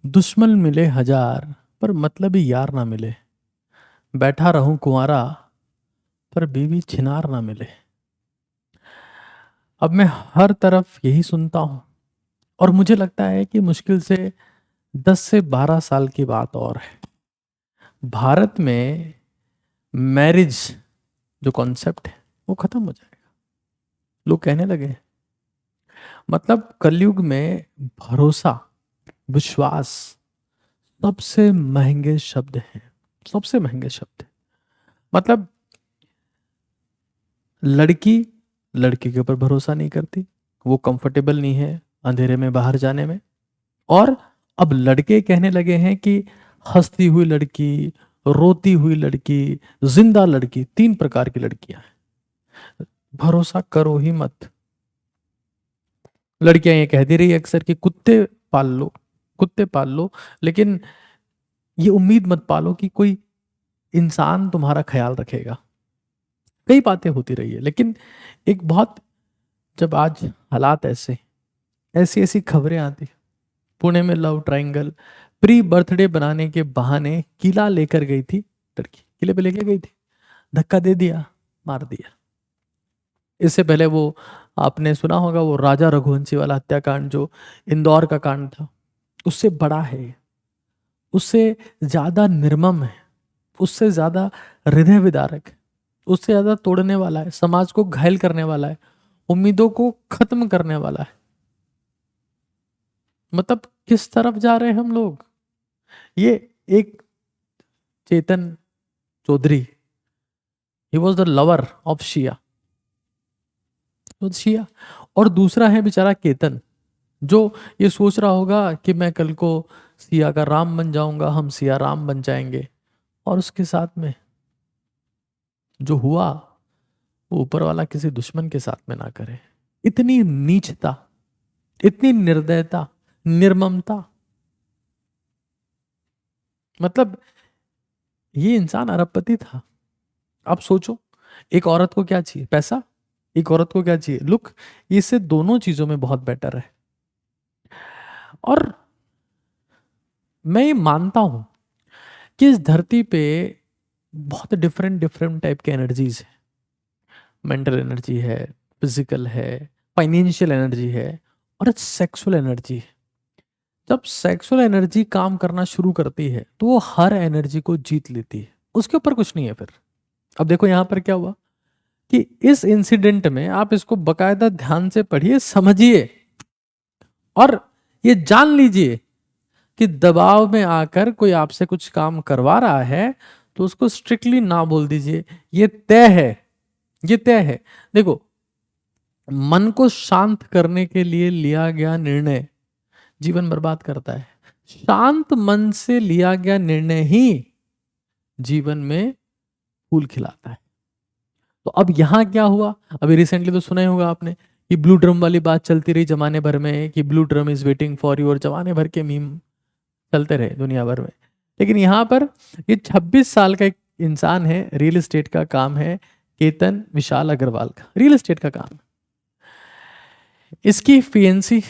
दुश्मन मिले हजार पर मतलबी यार ना मिले। बैठा रहूं कुंवारा पर बीवी छिनार ना मिले। अब मैं हर तरफ यही सुनता हूं और मुझे लगता है कि मुश्किल से 10 से 12 साल की बात और है। भारत में मैरिज जो कॉन्सेप्ट है वो खत्म हो जाएगा। लोग कहने लगे हैं। मतलब कलयुग में भरोसा, विश्वास सबसे महंगे शब्द हैं। सबसे महंगे शब्द हैं। मतलब लड़की लड़के के ऊपर भरोसा नहीं करती, वो कंफर्टेबल नहीं है अंधेरे में बाहर जाने में। और अब लड़के कहने लगे हैं कि हंसती हुई लड़की, रोती हुई लड़की, जिंदा लड़की, 3 प्रकार की लड़कियां हैं। भरोसा करो ही मत। लड़कियां ये कहती रही अक्सर कि कुत्ते पाल लो, कुत्ते पाल लो, लेकिन ये उम्मीद मत पालो कि कोई इंसान तुम्हारा ख्याल रखेगा। कई बातें होती रही है, लेकिन एक बहुत, जब आज हालात ऐसे, ऐसी ऐसी खबरें आती, पुणे में लव ट्रायंगल, प्री बर्थडे बनाने के बहाने किला लेकर गई थी लड़की, किले पे लेके गई थी, धक्का दे दिया, मार दिया। इससे पहले वो, आपने सुना होगा वो राजा रघुवंशी वाला हत्याकांड जो इंदौर का कांड था, उससे बड़ा है, उससे ज्यादा निर्मम है, उससे ज्यादा हृदय विदारक है, उससे ज्यादा तोड़ने वाला है, समाज को घायल करने वाला है, उम्मीदों को खत्म करने वाला है। मतलब किस तरफ जा रहे हैं हम लोग। ये एक Chetan Chaudhary, he was the lover of Shiya, तो शिया। और दूसरा है बेचारा केतन, जो ये सोच रहा होगा कि मैं कल को सिया का राम बन जाऊंगा, हम सिया राम बन जाएंगे। और उसके साथ में जो हुआ, वो ऊपर वाला किसी दुश्मन के साथ में ना करे। इतनी नीचता, इतनी निर्दयता, निर्ममता। मतलब ये इंसान अरबपति था। आप सोचो, एक औरत को क्या चाहिए? पैसा। एक औरत को क्या चाहिए? लुक। इससे दोनों चीजों में बहुत बेटर है। और मैं ये मानता हूं कि इस धरती पे बहुत डिफरेंट डिफरेंट टाइप के एनर्जीज है। मेंटल एनर्जी है, फिजिकल है, फाइनेंशियल एनर्जी है, और सेक्सुअल एनर्जी है। जब सेक्सुअल एनर्जी काम करना शुरू करती है तो वो हर एनर्जी को जीत लेती है, उसके ऊपर कुछ नहीं है फिर। अब देखो यहां पर क्या हुआ कि इस इंसिडेंट में, आप इसको बकायदा ध्यान से पढ़िए, समझिए, और ये जान लीजिए कि दबाव में आकर कोई आपसे कुछ काम करवा रहा है तो उसको स्ट्रिक्टली ना बोल दीजिए। ये तय है, ये तय है। देखो, मन को शांत करने के लिए लिया गया निर्णय जीवन बर्बाद करता है। शांत मन से लिया गया निर्णय ही जीवन में फूल खिलाता है। तो अब यहां क्या हुआ? अभी रिसेंटली तो सुना ही होगा आपने कि ब्लू ड्रम वाली बात चलती रही जमाने भर में, कि blue drum is waiting for you, और जमाने भर के मीम चलते रहे दुनिया भर में। लेकिन यहां पर ये 26 साल का एक इंसान है, रियल एस्टेट का काम है, केतन विशाल अग्रवाल का रियल एस्टेट का काम। इसकी फियंसी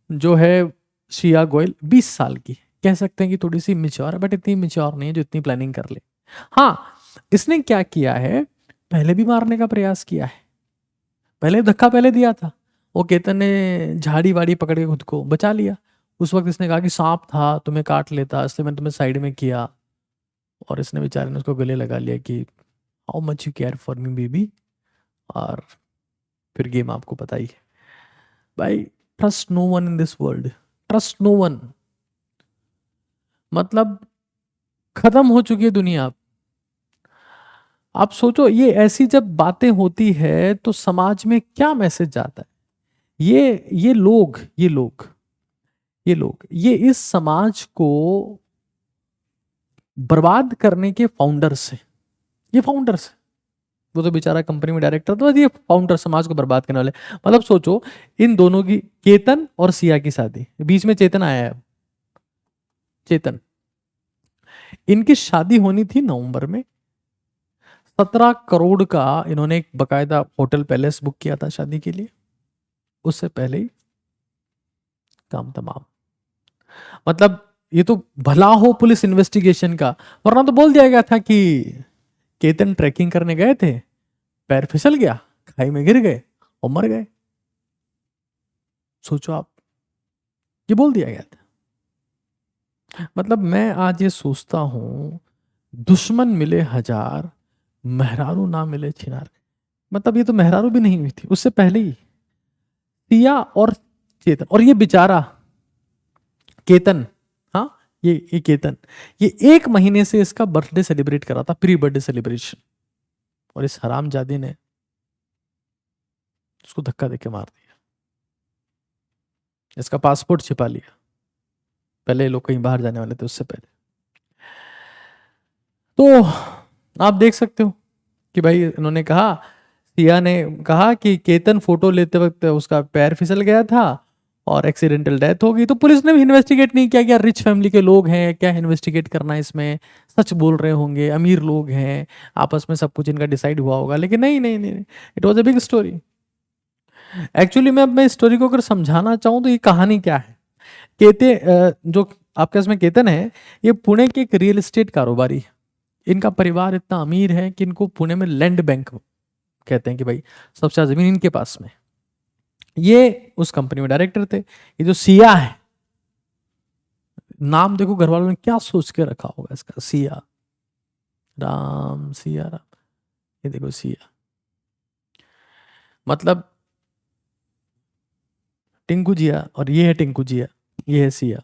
जो है शिया गोयल, 20 साल की, कह सकते हैं कि थोड़ी सी मिच्योर है, बट इतनी मिच्योर नहीं है जो इतनी प्लानिंग कर ले। हाँ, इसने क्या किया है, पहले भी मारने का प्रयास किया है, पहले धक्का पहले दिया था। वो केतन ने झाड़ी वाड़ी पकड़ के खुद को बचा लिया। उस वक्त इसने कहा कि सांप था, तुम्हें काट लेता, इसलिए मैंने तुम्हें साइड में किया। और इसने बेचारे ने उसको गले लगा लिया कि how much you care for me baby. और फिर गेम आपको पता ही है भाई। Trust no one in this world, trust no one. मतलब खत्म हो चुकी है दुनिया। आप सोचो, ये ऐसी जब बातें होती है तो समाज में क्या मैसेज जाता है। ये लोग, ये इस समाज को बर्बाद करने के फाउंडर्स हैं। ये फाउंडर्स हैं। वो तो बेचारा कंपनी में डायरेक्टर, तो ये फाउंडर समाज को बर्बाद करने वाले। मतलब सोचो, इन दोनों की, केतन और सिया की शादी, बीच में चेतन आया है। चेतन, इनकी शादी होनी थी नवंबर में। 17 करोड़ का इन्होंने एक बकायदा होटल पैलेस बुक किया था शादी के लिए। उससे पहले ही काम तमाम। मतलब ये तो भला हो पुलिस इन्वेस्टिगेशन का, वरना तो बोल दिया गया था कि केतन ट्रैकिंग करने गए थे, पैर फिसल गया, खाई में गिर गए और मर गए। सोचो आप, ये बोल दिया गया था। मतलब मैं आज ये सोचता हूं, दुश्मन मिले हजार, मेहरारू ना मिले छिनार। मतलब ये तो मेहरारू भी नहीं हुई थी, उससे पहले ही सिया और चेतन, और ये बेचारा केतन, हाँ ये केतन, ये 1 महीने से इसका बर्थडे सेलिब्रेट कर रहा था, प्री बर्थडे सेलिब्रेशन, और इस हरामजादी ने उसको धक्का देके मार दिया, इसका पासपोर्ट छिपा लिया। पहले लोग कहीं बाहर जाने वाले थे उससे पहले। तो आप देख सकते हो कि भाई इन्होंने कहा, सिया ने कहा कि केतन फोटो लेते वक्त उसका पैर फिसल गया था और एक्सीडेंटल डेथ हो गई। तो पुलिस ने भी इन्वेस्टिगेट नहीं किया, क्या रिच फैमिली के लोग हैं, क्या इन्वेस्टिगेट करना है इसमें, सच बोल रहे होंगे, अमीर लोग हैं, आपस में सब कुछ इनका डिसाइड हुआ होगा। लेकिन नहीं नहीं नहीं, it was a big story. Actually मैं इस स्टोरी को अगर समझाना चाहूँ तो ये कहानी क्या है। जो आपके इसमें केतन है, ये पुणे के एक रियल एस्टेट कारोबारी है। इनका परिवार इतना अमीर है कि इनको पुणे में लैंड बैंक कहते हैं, कि भाई सबसे ज्यादा जमीन इनके पास में। ये उस कंपनी में डायरेक्टर थे। ये जो सिया है, नाम देखो घर वालों ने क्या सोच के रखा होगा इसका, सिया राम, सिया राम। ये देखो सिया, मतलब टिंकू जिया, और ये है टिंकू जिया, ये है सिया।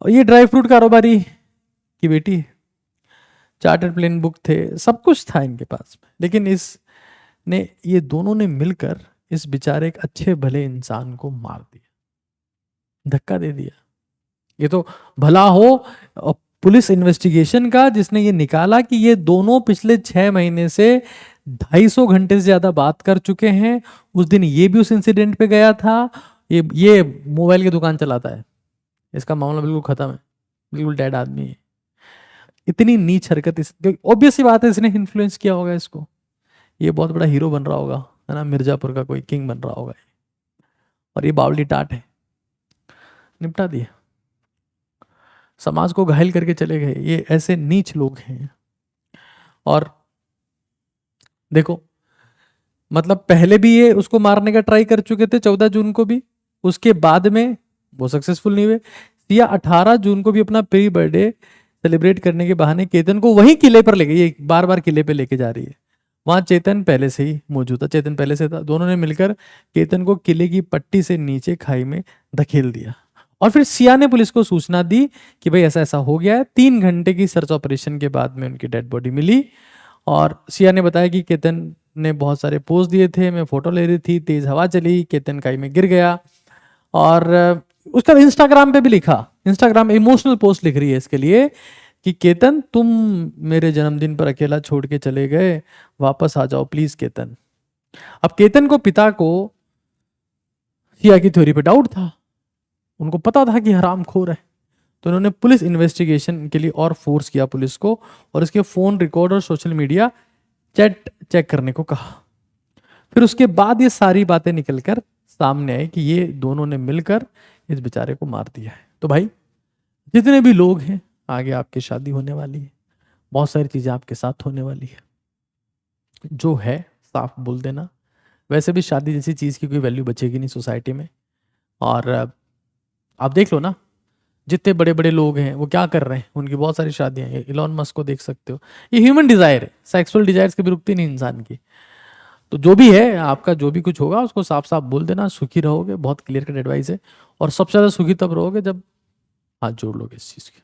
और ये ड्राई फ्रूट कारोबारी की बेटी, चार्टर्ड प्लेन बुक थे, सब कुछ था इनके पास में। लेकिन ये दोनों ने मिलकर इस बेचारे एक अच्छे भले इंसान को मार दिया, धक्का दे दिया। ये तो भला हो पुलिस इन्वेस्टिगेशन का, जिसने ये निकाला कि ये दोनों पिछले 6 महीने से 250 घंटे से ज्यादा बात कर चुके हैं। उस दिन ये भी उस इंसिडेंट पे गया था। ये मोबाइल की दुकान चलाता है, इसका मामला बिल्कुल खत्म है, बिल्कुल डेड आदमी है। इतनी नीच हरकत, ऑब्वियस सी बात है इसने इन्फ्लुएंस किया होगा इसको। ये बहुत बड़ा हीरो बन रहा होगा, है ना, मिर्जापुर का कोई किंग बन रहा होगा, और ये बावली टाट है। निपटा दिया, समाज को घायल करके चले गए। ये ऐसे नीच लोग हैं। और देखो, मतलब पहले भी ये उसको मारने का ट्राई कर चुके थे 14 जून को भी, उसके बाद में वो सक्सेसफुल नहीं हुए। सिया 18 जून को भी अपना प्री बर्थडे सेलिब्रेट करने के बहाने केतन को वही किले पर ले गई। ये बार बार किले पे लेके जा रही है। वहां चेतन पहले से ही मौजूद था, चेतन पहले से था। दोनों ने मिलकर केतन को किले की पट्टी से नीचे खाई में धकेल दिया। और फिर सिया ने पुलिस को सूचना दी कि भाई ऐसा ऐसा हो गया है। 3 घंटे की सर्च ऑपरेशन के बाद में उनकी डेड बॉडी मिली। और सिया ने बताया कि केतन ने बहुत सारे पोज दिए थे, मैं फोटो ले रही थी, तेज हवा चली, केतन खाई में गिर गया। और उसका इंस्टाग्राम पे भी लिखा, इंस्टाग्राम इमोशनल पोस्ट लिख रही है इसके लिए कि केतन तुम मेरे जन्मदिन पर अकेला छोड़ के चले गए, वापस आ जाओ प्लीज केतन। अब केतन को पिता को सिया की थ्योरी पे डाउट था, उनको पता था कि हरामखोर है। तो उन्होंने पुलिस इन्वेस्टिगेशन के लिए और फोर्स किया पुलिस को, और इसके फोन रिकॉर्ड और सोशल मीडिया चैट चेक करने को कहा। फिर उसके बाद ये सारी बातें निकलकर सामने आई कि ये दोनों ने मिलकर इस बेचारे को मार दिया है। तो भाई जितने भी लोग हैं, आगे आपकी शादी होने वाली है, बहुत सारी चीजें आपके साथ होने वाली है, जो है साफ बोल देना। वैसे भी शादी जैसी चीज की कोई वैल्यू बचेगी नहीं सोसाइटी में। और आप देख लो ना, जितने बड़े बड़े लोग हैं वो क्या कर रहे हैं, उनकी बहुत सारी शादियां हैं। इलॉन मस्क को देख सकते हो, ये ह्यूमन डिजायर है, सेक्सुअल डिजायर्स कभी रुकती नहीं इंसान की। तो जो भी है आपका, जो भी कुछ होगा उसको साफ साफ बोल देना, सुखी रहोगे। बहुत क्लियर कट एडवाइस है। और सबसे ज्यादा सुखी तब रहोगे जब हाथ जोड़ लोगे इस चीज के।